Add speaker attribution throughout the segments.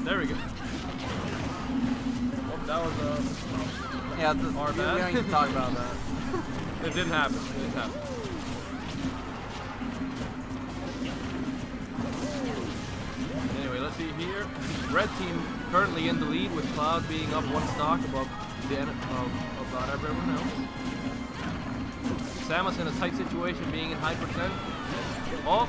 Speaker 1: There we go. Oh, that was
Speaker 2: yeah,
Speaker 1: our bad.
Speaker 2: We don't need to talk about that.
Speaker 1: It didn't happen. It didn't happen. Anyway, let's see here. Red team currently in the lead with Cloud being up 1 stock above the end of about everyone else. Samus in a tight situation, being in high percent. Oh.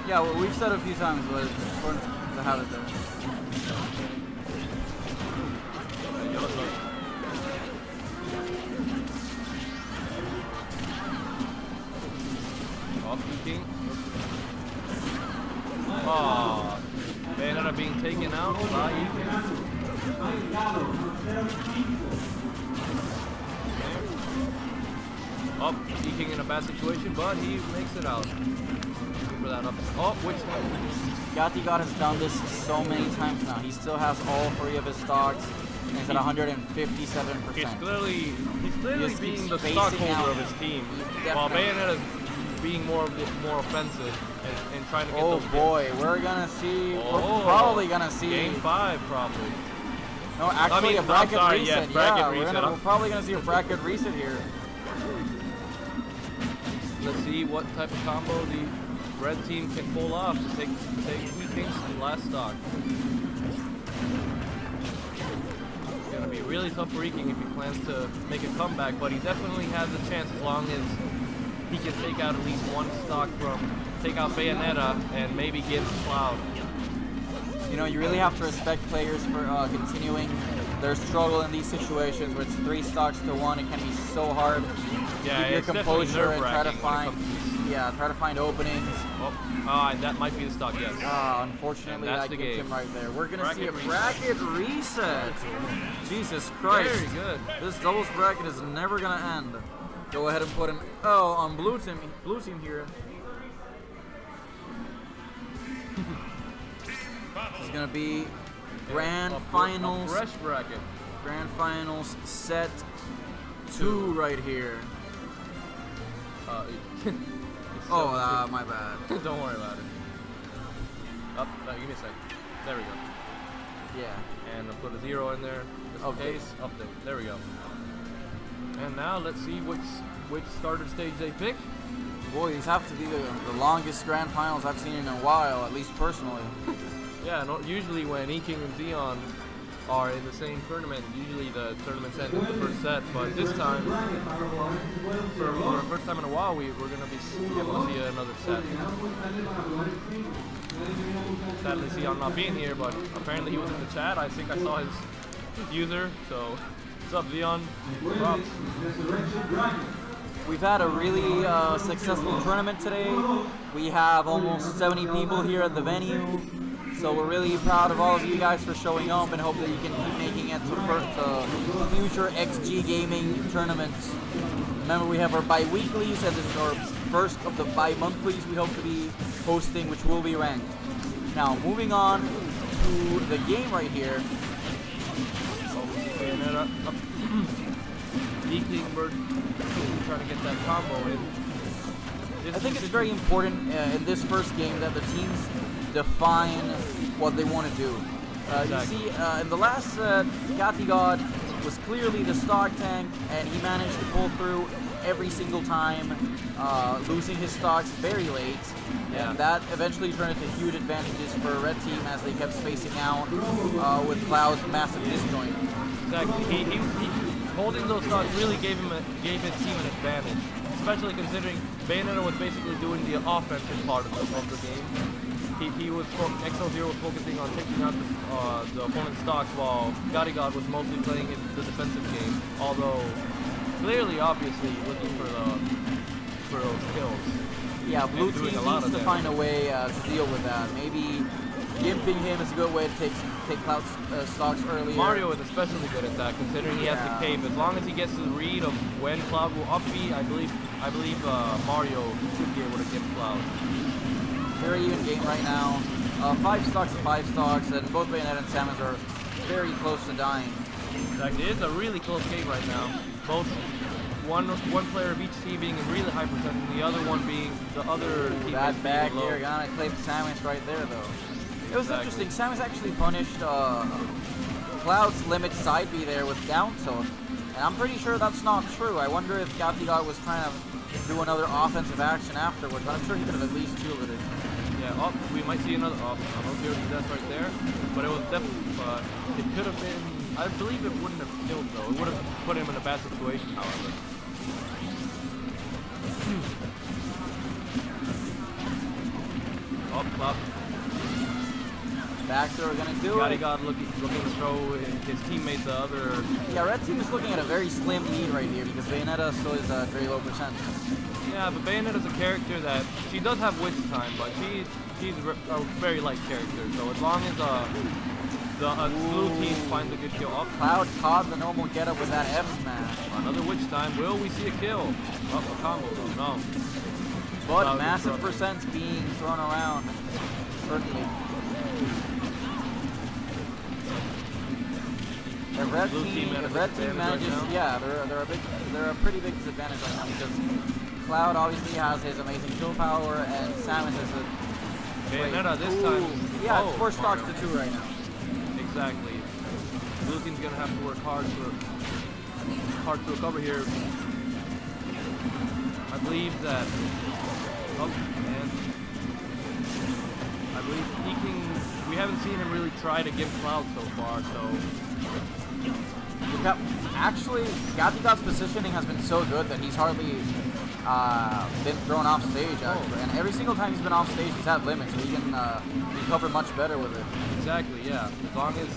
Speaker 2: Yeah, well, we've said a few times, but it's important to have it there.
Speaker 1: Off EKing. Oh, Bayonetta being taken out by EKing. Oh, EKing in a bad situation, but he makes it out. For that up. Oh, which
Speaker 2: Gatigod has done this so many times now. He still has all 3 of his stocks, and he's at 157%.
Speaker 1: He's clearly being the stockholder of his team, while Bayonetta is being more offensive and trying to get those.
Speaker 2: Oh boy, we're gonna see. We're probably gonna see
Speaker 1: game 5, probably.
Speaker 2: No, actually, a bracket reset.
Speaker 1: Yes, bracket reset.
Speaker 2: We're probably gonna see a bracket reset here.
Speaker 1: Let's see what type of combo the red team can pull off to take EKing's last stock. It's gonna be really tough for EKing if he plans to make a comeback, but he definitely has a chance as long as he can take out at least 1 stock take out Bayonetta and maybe get Cloud.
Speaker 2: You know, you really have to respect players for continuing their struggle in these situations where it's 3 stocks to 1. It can be so hard.
Speaker 1: Yeah,
Speaker 2: keep your composure and try to find openings.
Speaker 1: Oh, and that might be the stock, yes.
Speaker 2: Unfortunately, that gets him right there. We're gonna see a bracket reset. Jesus Christ!
Speaker 1: Very good.
Speaker 2: This doubles bracket is never gonna end. Go ahead and put an on blue team here. This is gonna be grand finals.
Speaker 1: A fresh bracket.
Speaker 2: Grand finals set 2 right here. My bad.
Speaker 1: Don't worry about it. Give me a sec. There we go.
Speaker 2: Yeah.
Speaker 1: And I'll put a 0 in there. Just in case. Update. There we go. And now let's see which starter stage they pick.
Speaker 2: Boy, these have to be the longest grand finals I've seen in a while, at least personally.
Speaker 1: Yeah, usually when EKing and Xeon are in the same tournament, usually the tournaments end in the first set, but this time, for the first time in a while, we're going to be able to see another set. Sadly, Xeon not being here, but apparently he was in the chat. I think I saw his user, so what's up, Xeon? Props.
Speaker 2: We've had a really successful tournament today. We have almost 70 people here at the venue. So we're really proud of all of you guys for showing up and hope that you can keep making it to future XG gaming tournaments. Remember, we have our bi-weeklies, and this is our first of the bi-monthlies we hope to be hosting, which will be ranked. Now, moving on to the game right here.
Speaker 1: EKing, we're trying to get that combo in.
Speaker 2: I think it's very important in this first game that the teams define what they want to do. You see, in the last set, Gatigod was clearly the stock tank, and he managed to pull through every single time, losing his stocks very late.
Speaker 1: Yeah.
Speaker 2: And that eventually turned into huge advantages for Red Team as they kept spacing out with Cloud's massive disjoint.
Speaker 1: Exactly. He holding those stocks really gave his team an advantage, especially considering Bayonetta was basically doing the offensive part of the game. He was XL Zero was focusing on taking out the opponent's stocks, while Gatigod was mostly playing the defensive game. Although clearly, obviously, looking for those kills.
Speaker 2: Yeah, blue team needs to find a way to deal with that. Maybe gimping him is a good way to take Cloud's stocks earlier.
Speaker 1: Mario is especially good at that, considering he has the cape. As long as he gets the read of when Cloud will up B, I believe Mario should be able to gimp Cloud.
Speaker 2: Very even game right now. 5 stocks and 5 stocks, and both Bayonetta and Samus are very close to dying.
Speaker 1: Exactly. It's a really close game right now. Both one player of each team being in really high percent, and the other one being the other team
Speaker 2: That
Speaker 1: being
Speaker 2: back
Speaker 1: low.
Speaker 2: here gonna claim Samus right there though. It was
Speaker 1: Exactly.
Speaker 2: interesting. Samus actually punished Cloud's limit side B there with down tilt, and I'm pretty sure that's not true. I wonder if Gatigod was trying to do another offensive action afterwards, but I'm sure he could have at least shielded it.
Speaker 1: Yeah, we might see another zero to death right there, but it was definitely, it could have been, I believe it wouldn't have killed though. It would have put him in a bad situation, however. Up.
Speaker 2: Back throw gonna do it.
Speaker 1: Gatigod looking to throw his teammate the other.
Speaker 2: Yeah, red team is looking at a very slim lead right here because Bayonetta still is at very low percent.
Speaker 1: Yeah, but Bayonetta's a character that, she does have witch time, but she's a very light character, so as long as the blue team finds a good kill up.
Speaker 2: Cloud caught the normal getup with that F smash.
Speaker 1: Another witch time. Will we see a kill? Oh, a combo though. No.
Speaker 2: But
Speaker 1: Cloud
Speaker 2: massive
Speaker 1: interrupted.
Speaker 2: percents being thrown around. Certainly. The red
Speaker 1: Blue team
Speaker 2: team,
Speaker 1: at a
Speaker 2: the red team
Speaker 1: disadvantage
Speaker 2: manages,
Speaker 1: right now.
Speaker 2: yeah, they're a pretty big disadvantage right now because Cloud obviously has his amazing kill power and Samus has a
Speaker 1: Bayonetta this
Speaker 2: Ooh.
Speaker 1: time.
Speaker 2: Yeah,
Speaker 1: Oh,
Speaker 2: it's 4 stocks
Speaker 1: Mario.
Speaker 2: to 2 right now.
Speaker 1: Exactly. Blue team's gonna have to work hard to recover here. I believe that. Oh, and I believe EKing. We haven't seen him really try to give Cloud so far, so.
Speaker 2: Yep. Actually, Gatigod's positioning has been so good that he's hardly been thrown off stage. Actually. And every single time he's been off stage, he's had limits, so he can recover much better with it.
Speaker 1: Exactly, yeah. As long as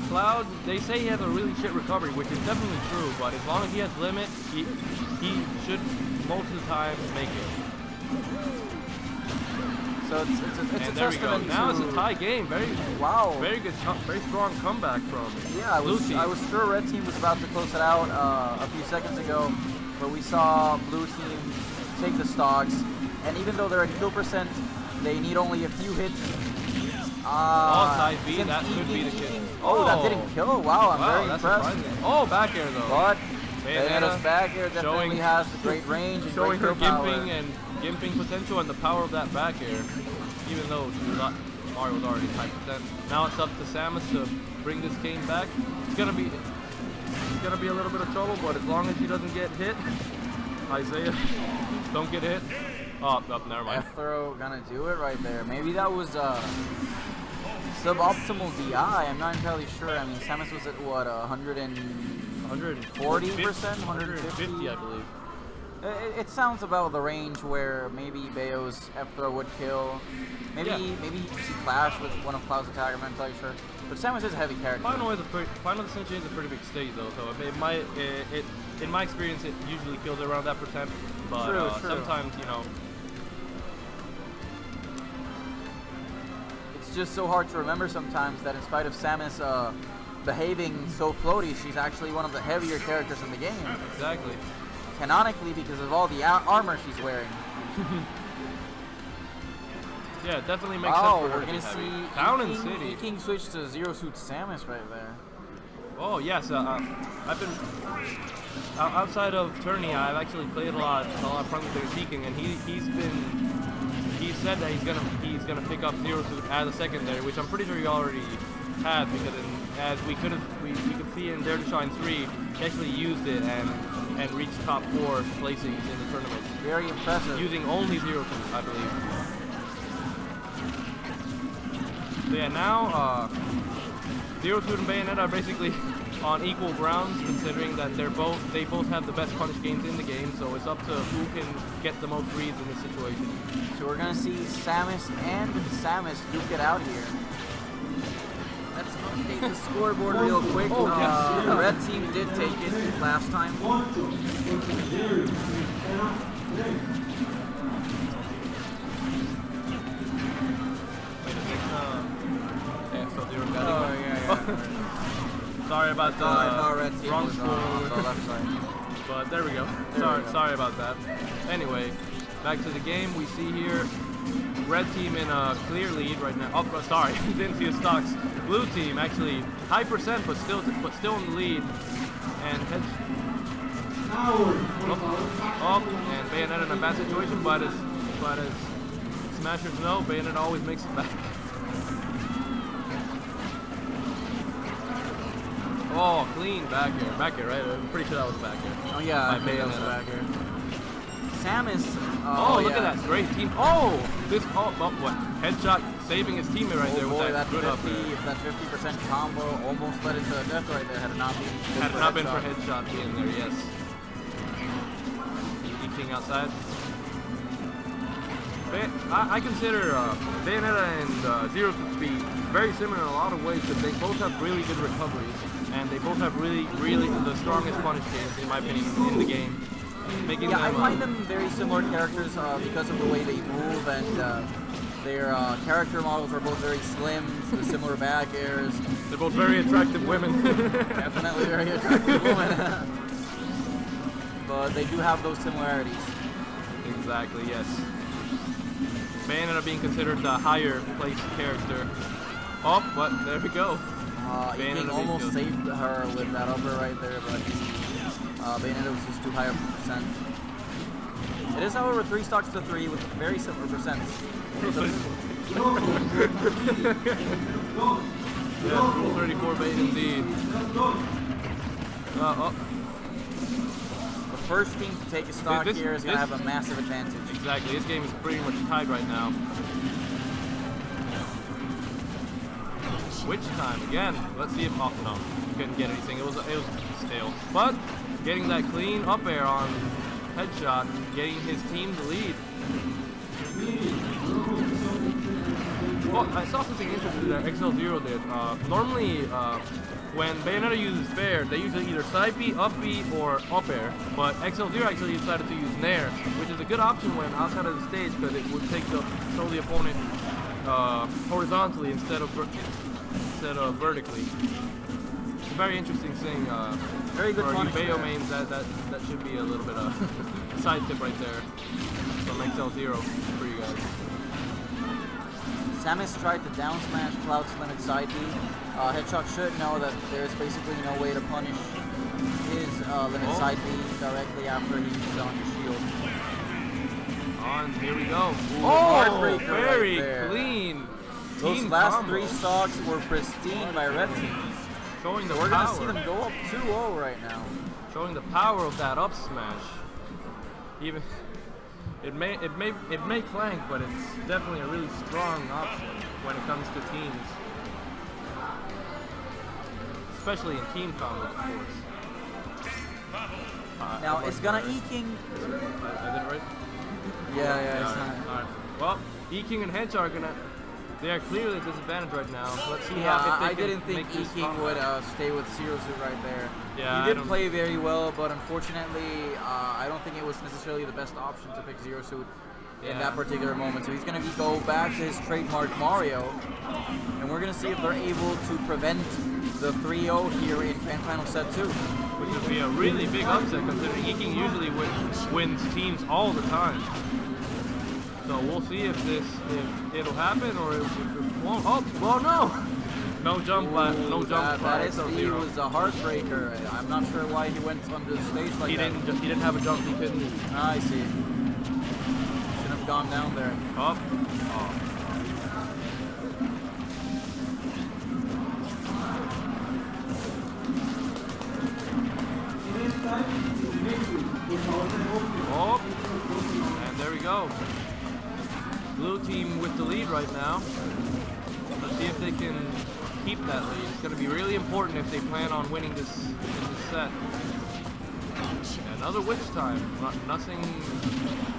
Speaker 1: Cloud, they say he has a really shit recovery, which is definitely true, but as long as he has limit, he should most of the time make it.
Speaker 2: So it's a
Speaker 1: And there we go.
Speaker 2: testament
Speaker 1: Now
Speaker 2: to...
Speaker 1: it's a tie game. Very good, very strong comeback from
Speaker 2: Yeah, I was sure red team was about to close it out a few seconds ago, where we saw blue team take the stocks, and even though they're at kill percent, they need only a few hits.
Speaker 1: Side B,
Speaker 2: since
Speaker 1: that could be the
Speaker 2: EKing-
Speaker 1: kill.
Speaker 2: Oh, that didn't kill. Wow, I'm very
Speaker 1: that's
Speaker 2: impressed.
Speaker 1: surprising. Oh, back air though.
Speaker 2: But
Speaker 1: Bayonetta
Speaker 2: Bayonetta's back air definitely
Speaker 1: showing-
Speaker 2: has great range and
Speaker 1: Showing
Speaker 2: great
Speaker 1: her
Speaker 2: kill power.
Speaker 1: gimping potential and the power of that back air, even though Mario was already 5%. Now it's up to Samus to bring this game back. It's gonna be a little bit of trouble, but as long as he doesn't get hit, Isaiah, don't get hit. Oh, never mind.
Speaker 2: F throw gonna do it right there. Maybe that was suboptimal DI. I'm not entirely sure. I mean, Samus was at what 140%,
Speaker 1: 150, I believe.
Speaker 2: It sounds about the range where maybe Bayo's F throw would kill. Maybe maybe she clash with one of Cloud's attack. I'm not entirely sure. But Samus is a heavy character.
Speaker 1: Final Descension is a pretty big stage though, so it might in my experience it usually kills around that percent, but
Speaker 2: True.
Speaker 1: sometimes
Speaker 2: It's just so hard to remember sometimes that in spite of Samus behaving so floaty, she's actually one of the heavier characters in the game.
Speaker 1: Exactly.
Speaker 2: Canonically, because of all the armor she's wearing.
Speaker 1: Yeah, it definitely makes sense for her
Speaker 2: we're
Speaker 1: to be
Speaker 2: gonna
Speaker 1: heavy.
Speaker 2: see
Speaker 1: Town and City.
Speaker 2: EKing switch to Zero Suit Samus right there.
Speaker 1: Oh yes, I've been outside of tourney. I've actually played a lot of friendly with EKing, and he said that he's gonna pick up Zero Suit as a secondary, which I'm pretty sure he already had, because as we could see in Dare to Shine 3, he actually used it and reached top 4 placings in the tournament.
Speaker 2: Very impressive.
Speaker 1: Using only Zero Suit, I believe. So yeah, now Zero Suit and Bayonetta are basically on equal grounds, considering that they both have the best punish games in the game. So it's up to who can get the most reads in this situation.
Speaker 2: So we're gonna see Samus and Samus duke it out here. Let's update the scoreboard real quick.
Speaker 1: Oh, yes.
Speaker 2: The red team did take it last time.
Speaker 1: Sorry about the
Speaker 2: red team
Speaker 1: wrong
Speaker 2: was
Speaker 1: score.
Speaker 2: on the left side.
Speaker 1: But there we go. Sorry about that. Anyway, back to the game. We see here red team in a clear lead right now. Oh, sorry, didn't see his stocks. Blue team actually high percent, but still in the lead. And Oh, and Bayonetta in a bad situation, but as Smashers know, Bayonetta always makes it back. Oh, clean back here, right? I'm pretty sure that was back here.
Speaker 2: Oh yeah,
Speaker 1: By
Speaker 2: that was
Speaker 1: Bayonetta.
Speaker 2: back here. Samus.
Speaker 1: Oh, look
Speaker 2: yeah.
Speaker 1: at that great team. Oh, what? Headshot saving his teammate right there with
Speaker 2: Boy,
Speaker 1: that good up there.
Speaker 2: that 50% combo almost led into death right there. Had it not been
Speaker 1: For headshot being there, yes. EKing outside. I consider Bayonetta and Zero to be very similar in a lot of ways because they both have really good recoveries and they both have really the strongest punish games, in my opinion, in the game. Making
Speaker 2: yeah,
Speaker 1: them,
Speaker 2: I find them very similar characters because of the way they move and their character models are both very slim, with similar back airs.
Speaker 1: They're both very attractive women.
Speaker 2: Definitely very attractive women. But they do have those similarities.
Speaker 1: Exactly, yes. Bayonetta being considered the higher placed character. Oh, but there we go.
Speaker 2: EKing almost saved her with that upper right there, but Bayonetta was just too high of a percent. It is, however, 3 stocks to 3 with very similar percents.
Speaker 1: Yeah, Rule 34 bait indeed.
Speaker 2: The first team to take a stock here is going to have a massive advantage.
Speaker 1: Exactly, this game is pretty much tied right now. Switch time again. Let's see if no, couldn't get anything. It was stale. But getting that clean up air on headshot, getting his team the lead. Well, I saw something interesting that XL Zero did. Normally, when Bayonetta uses fair, they usually either side B, up B, or up air. But XL Zero actually decided to use nair, which is a good option when outside of the stage because it would take throw the opponent horizontally instead of vertically. It's a very interesting thing.
Speaker 2: Very good
Speaker 1: for you
Speaker 2: punish
Speaker 1: Bayo
Speaker 2: there.
Speaker 1: mains, that should be a little bit of a side tip right there from XL Zero for you guys.
Speaker 2: Samus tried to down smash Cloud's limit side B. Headshot should know that there's basically no way to punish his limit side B directly after he uses it on your shield.
Speaker 1: On, here we go.
Speaker 2: Heartbreaker
Speaker 1: very
Speaker 2: right there.
Speaker 1: clean.
Speaker 2: Those
Speaker 1: Team
Speaker 2: last
Speaker 1: combo.
Speaker 2: 3 stocks were pristine by red team.
Speaker 1: Showing the
Speaker 2: We're
Speaker 1: power.
Speaker 2: gonna see them go up 2-0 right now.
Speaker 1: Showing the power of that up smash. Even it may clank, but it's definitely a really strong option when it comes to teams, especially in team combos, of course.
Speaker 2: Now it's gonna EKing.
Speaker 1: I did it right.
Speaker 2: Yeah, it's
Speaker 1: All
Speaker 2: not.
Speaker 1: right. Well, EKing and Hedge are gonna. They are clearly at a disadvantage right now. So let's see
Speaker 2: Yeah,
Speaker 1: how if they
Speaker 2: I
Speaker 1: can
Speaker 2: didn't think
Speaker 1: make this
Speaker 2: EKing would stay with Zero Suit right there.
Speaker 1: Yeah,
Speaker 2: he did play very well, but unfortunately, I don't think it was necessarily the best option to pick Zero Suit in that particular moment. So he's going to go back to his trademark Mario, and we're going to see if they're able to prevent the 3-0 here in Grand Final Set 2.
Speaker 1: Which would be a really big upset considering EKing usually wins teams all the time. So we'll see if it'll happen or if it won't. Oh, well, no! No jump, no jump.
Speaker 2: That SD was a heartbreaker. I'm not sure why he went under the stage like that.
Speaker 1: He didn't have a jump. He couldn't.
Speaker 2: I see. Should have gone down there.
Speaker 1: Up. Oh. And there we go. Blue team with the lead right now. Let's see if they can keep that lead. It's going to be really important if they plan on winning this set. Another witch time. Nothing.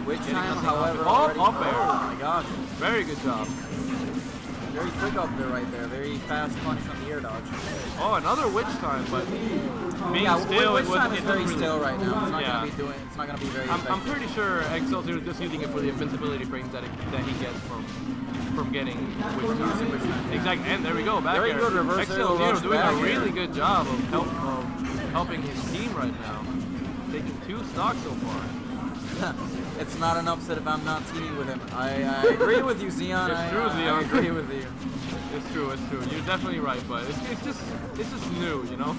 Speaker 2: Witch time,
Speaker 1: nothing
Speaker 2: however,
Speaker 1: up air.
Speaker 2: Oh my gosh.
Speaker 1: Very good job.
Speaker 2: Very quick up there right there. Very fast punish on the air dodge.
Speaker 1: Oh, another witch time, but being
Speaker 2: Yeah,
Speaker 1: still,
Speaker 2: witch time is very
Speaker 1: really,
Speaker 2: still right now. It's not
Speaker 1: Yeah.
Speaker 2: gonna be doing. It's not gonna be very.
Speaker 1: I'm pretty sure XL Zero is just using it for the invincibility frames that he gets from getting witch time. Exactly, and there we go. Back
Speaker 2: Very
Speaker 1: air.
Speaker 2: good reverse
Speaker 1: XL
Speaker 2: aerial
Speaker 1: Zero
Speaker 2: launch
Speaker 1: doing a
Speaker 2: back
Speaker 1: really
Speaker 2: air.
Speaker 1: good job of helping his team right now. Taking 2 stocks so far.
Speaker 2: It's not an upset if I'm not teaming with him. I agree with you, Xeon.
Speaker 1: It's true, Xeon.
Speaker 2: I agree with you.
Speaker 1: It's true. You're definitely right, but it's just new, you know.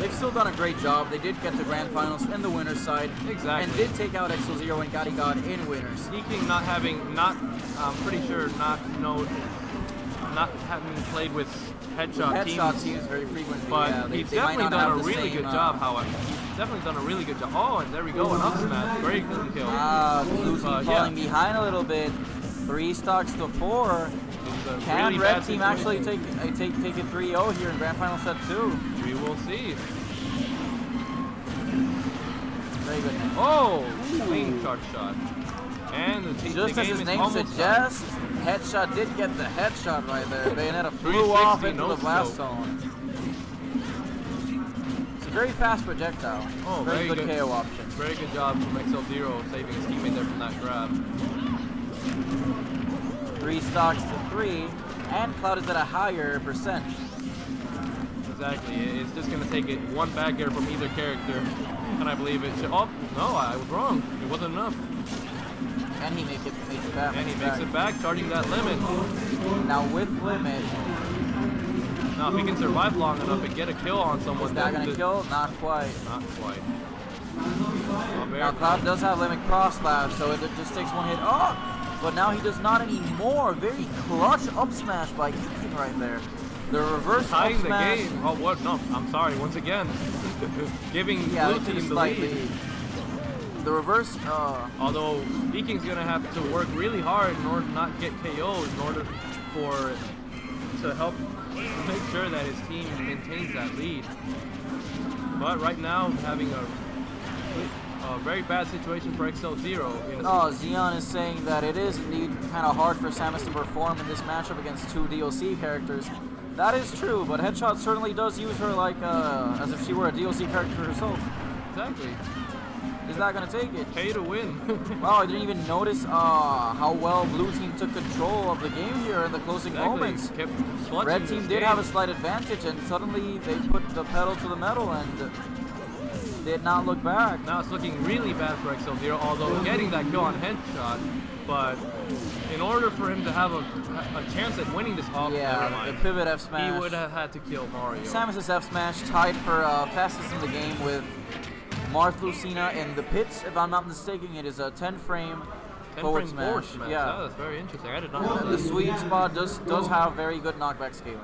Speaker 2: they've still done a great job. They did get to grand finals in the winners side.
Speaker 1: Exactly.
Speaker 2: And did take out XGBM Zero and Gatigod in winners.
Speaker 1: EKing I'm pretty sure not having played with headshot teams
Speaker 2: very frequently.
Speaker 1: but
Speaker 2: yeah,
Speaker 1: he's definitely done a really good job. However, he's definitely done a really good job. Oh, and there we go, an up smash, very good kill.
Speaker 2: Blue team falling behind a little bit. 3 stocks to 4. Can
Speaker 1: really
Speaker 2: red
Speaker 1: bad
Speaker 2: team actually take it 3-0 here in grand final set 2?
Speaker 1: We will see.
Speaker 2: Very good.
Speaker 1: Oh, clean charge shot. And
Speaker 2: just as his name suggests, headshot did get the headshot right there. Bayonetta flew off into the blast zone. It's a very fast projectile.
Speaker 1: Oh,
Speaker 2: very good KO option.
Speaker 1: Very good job from XL Zero saving his teammate there from that grab.
Speaker 2: 3 stocks to 3, and Cloud is at a higher percent.
Speaker 1: Exactly. It's just going to take it one back air from either character, and I believe it should. Oh no, I was wrong. It wasn't enough.
Speaker 2: And he makes it back.
Speaker 1: And he makes it back, charging that limit.
Speaker 2: Now with limit.
Speaker 1: Now if he can survive long enough and get a kill on someone,
Speaker 2: is that gonna kill? Not quite.
Speaker 1: Not quite.
Speaker 2: Now Cloud does have limit cross slash, so it just takes 1 hit. Oh! But now he does not anymore. Very clutch up smash by EKing right there. The reverse
Speaker 1: tying
Speaker 2: up
Speaker 1: the
Speaker 2: smash.
Speaker 1: game. Oh what? No, I'm sorry. Once again, giving blue team the lead.
Speaker 2: The reverse.
Speaker 1: Although EKing's gonna have to work really hard in order to not get KO'd, in order to help make sure that his team maintains that lead. But right now, having a very bad situation for XL Zero.
Speaker 2: Xeon is saying that it is indeed kind of hard for Samus to perform in this matchup against 2 DLC characters. That is true, but Headshot certainly does use her like as if she were a DLC character herself.
Speaker 1: Exactly.
Speaker 2: Is that gonna take it?
Speaker 1: Pay to win.
Speaker 2: Wow, I didn't even notice how well blue team took control of the game here in the closing moments. Red team did have a slight advantage, and suddenly they put the pedal to the metal and did not look back.
Speaker 1: Now it's looking really bad for XL Zero, although getting that kill on headshot. But in order for him to have a chance at winning this off,
Speaker 2: the pivot F smash,
Speaker 1: he would have had to kill Mario.
Speaker 2: Samus's F smash tied for fastest in the game with Marth Lucina in the pits. If I'm not mistaken, it is a 10-frame forward smash. Yeah,
Speaker 1: oh, that's very interesting. I did not know that.
Speaker 2: The sweet spot does have very good knockback scaling.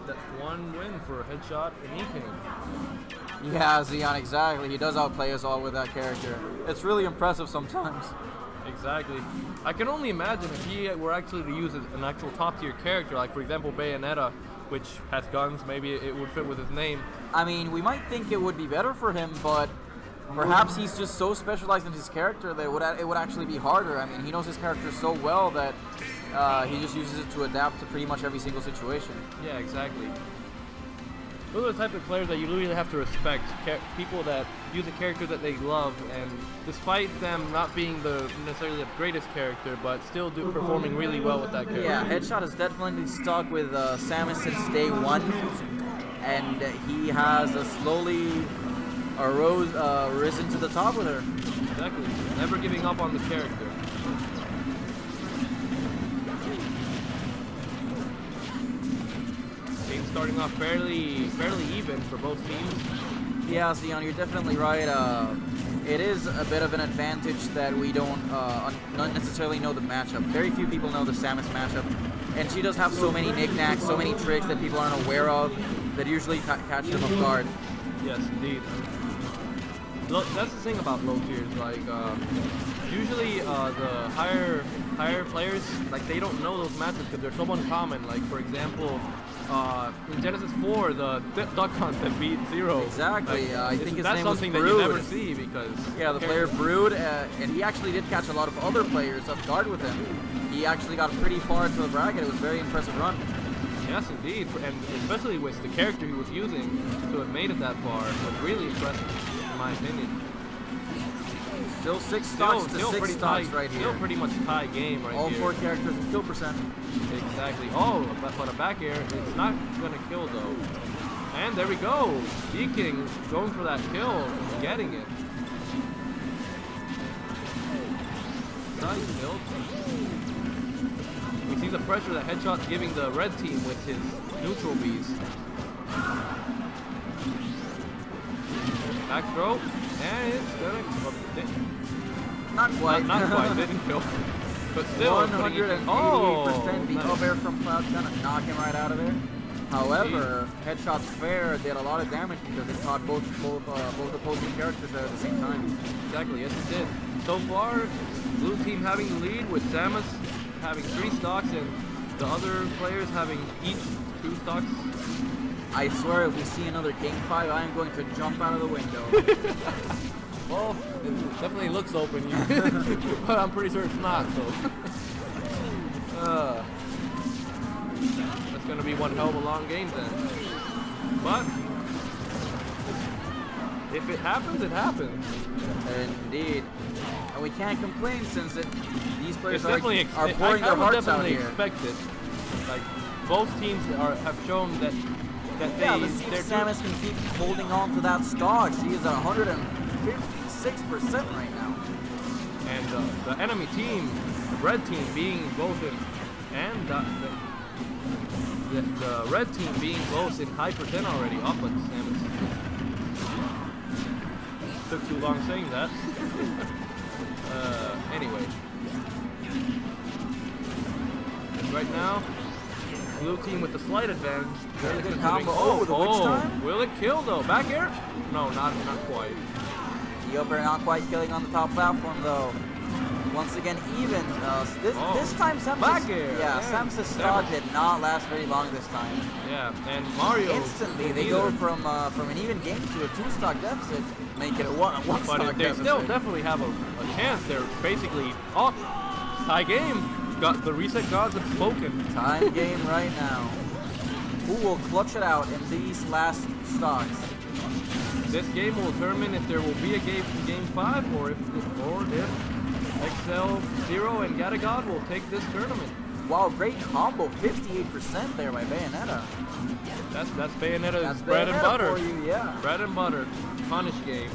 Speaker 1: That's one win for Headshot and EKing.
Speaker 2: Yeah, Xeon, exactly. He does outplay us all with that character. It's really impressive sometimes.
Speaker 1: Exactly. I can only imagine if he were actually to use an actual top-tier character, like, for example, Bayonetta, which has guns, maybe it would fit with his name.
Speaker 2: I mean, we might think it would be better for him, but perhaps he's just so specialized in his character that it would actually be harder. I mean, he knows his character so well that he just uses it to adapt to pretty much every single situation.
Speaker 1: Yeah, exactly. Those are the type of players that you really have to respect. People that use a character that they love, and despite them not being necessarily the greatest character, but still performing really well with that character.
Speaker 2: Yeah, Headshot has definitely stuck with Samus since day 1, and he has slowly risen to the top with her.
Speaker 1: Exactly. Never giving up on the character. Starting off fairly even for both teams.
Speaker 2: Yeah, Xeon, you're definitely right. It is a bit of an advantage that we don't not necessarily know the matchup. Very few people know the Samus matchup, and she does have so many knickknacks, so many tricks that people aren't aware of that usually catch them off guard.
Speaker 1: Yes, indeed. That's the thing about low tiers. Like usually the higher players, like, they don't know those matchups because they're so uncommon. Like, for example, in Genesis 4, the duck hunt that beat Zero.
Speaker 2: Exactly.
Speaker 1: Like,
Speaker 2: I think his
Speaker 1: that's
Speaker 2: name was
Speaker 1: something
Speaker 2: Brood.
Speaker 1: that you never see because
Speaker 2: the player Brood, and he actually did catch a lot of other players off guard with him. He actually got pretty far into the bracket. It was a very impressive run.
Speaker 1: Yes, indeed, and especially with the character he was using to have made it that far was really impressive, in my opinion.
Speaker 2: Still 6 stocks to 6 stocks right here.
Speaker 1: Still pretty much tie game right
Speaker 2: All
Speaker 1: here.
Speaker 2: All 4 characters in kill percent.
Speaker 1: Exactly. Oh, but a back air, it's not going to kill though. And there we go. EKing going for that kill and getting it. Nice build. We see the pressure that Headshot's giving the red team with his neutral bees. Back throw, and it's gonna.
Speaker 2: Not quite.
Speaker 1: Not quite. Didn't kill. But still,
Speaker 2: 188% the up air from Cloud, gonna knock him right out of there. However, Headshot's fair did a lot of damage because it caught both opposing characters there at the same time.
Speaker 1: Exactly, yes it did. So far, blue team having the lead with Samus having 3 stocks and the other players having each 2 stocks.
Speaker 2: I swear if we see another Game 5, I am going to jump out of the window.
Speaker 1: Well, it definitely looks open, but I'm pretty sure it's not, so. That's going to be one hell of a long game then. But, if it happens, it happens.
Speaker 2: Indeed. And we can't complain since these players are pouring
Speaker 1: I
Speaker 2: their hearts out here.
Speaker 1: Expect it. Like, both teams have shown that
Speaker 2: let's see if Samus can keep holding on to that stock. She is at 156% right now.
Speaker 1: And the enemy team, the red team being both in, and the red team being both in high percent already, off like Samus. Took too long saying that. Anyway. Right now, blue team with the slight advantage.
Speaker 2: Very good combo. Oh, the witch time?
Speaker 1: Will it kill though? Back air? No, not quite.
Speaker 2: The up air not quite killing on the top platform though. Once again, even. This time, Samus.
Speaker 1: Back air.
Speaker 2: Yeah, Samus' stock did not last very long this time.
Speaker 1: Yeah, and Mario.
Speaker 2: Instantly, they go from an even game to a 2-stock deficit, make it a 1-stock
Speaker 1: But they
Speaker 2: deficit.
Speaker 1: still definitely have a chance. They're basically tie game. Got the reset gods have spoken.
Speaker 2: Time game right now. Who will clutch it out in these last stocks?
Speaker 1: This game will determine if there will be a game 5 or if XL Zero and Gatigod will take this tournament.
Speaker 2: Wow, great combo, 58% there by Bayonetta.
Speaker 1: That's Bayonetta's
Speaker 2: That's
Speaker 1: bread and
Speaker 2: Bayonetta
Speaker 1: butter.
Speaker 2: for you, yeah.
Speaker 1: Bread and butter. Punish game.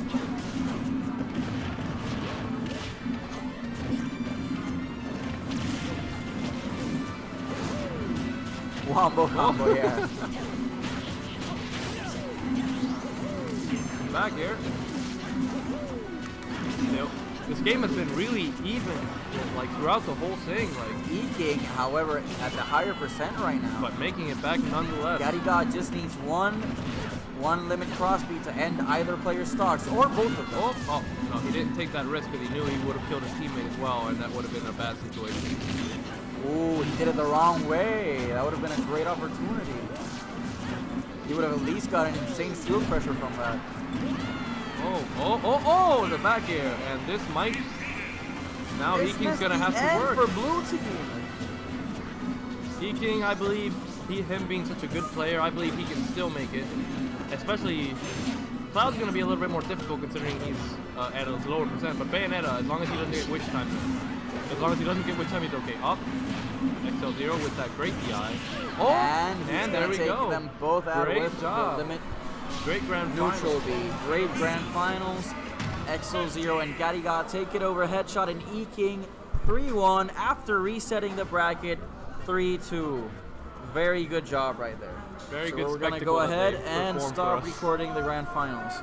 Speaker 2: Wombo combo, yeah.
Speaker 1: Back here. This game has been really even, like throughout the whole thing. Like
Speaker 2: EKing, however, at the higher percent right now.
Speaker 1: But making it back nonetheless.
Speaker 2: Gatigod just needs one limit crossbeat to end either player's stocks or both of them.
Speaker 1: Oh, no, he didn't take that risk because he knew he would have killed his teammate as well, and that would have been a bad situation.
Speaker 2: Ooh, he did it the wrong way. That would have been a great opportunity. He would have at least got an insane shield pressure from that.
Speaker 1: Oh, the back air, and this might. Now EKing's gonna have to work.
Speaker 2: For blue team.
Speaker 1: EKing, I believe, him being such a good player, I believe he can still make it. Especially, Cloud's gonna be a little bit more difficult considering he's at a lower percent. But Bayonetta, as long as he doesn't get witch time, he's okay. Up, XL Zero with that great DI. Oh,
Speaker 2: and there we go. Them both out
Speaker 1: great
Speaker 2: with
Speaker 1: job.
Speaker 2: the limit.
Speaker 1: Great grand
Speaker 2: Neutral
Speaker 1: finals.
Speaker 2: B. Great grand finals. XL Zero and Gatigod take it over Headshot and EKing 3-1 after resetting the bracket 3-2. Very good job right there.
Speaker 1: Very good.
Speaker 2: We're gonna go ahead and stop recording the grand finals.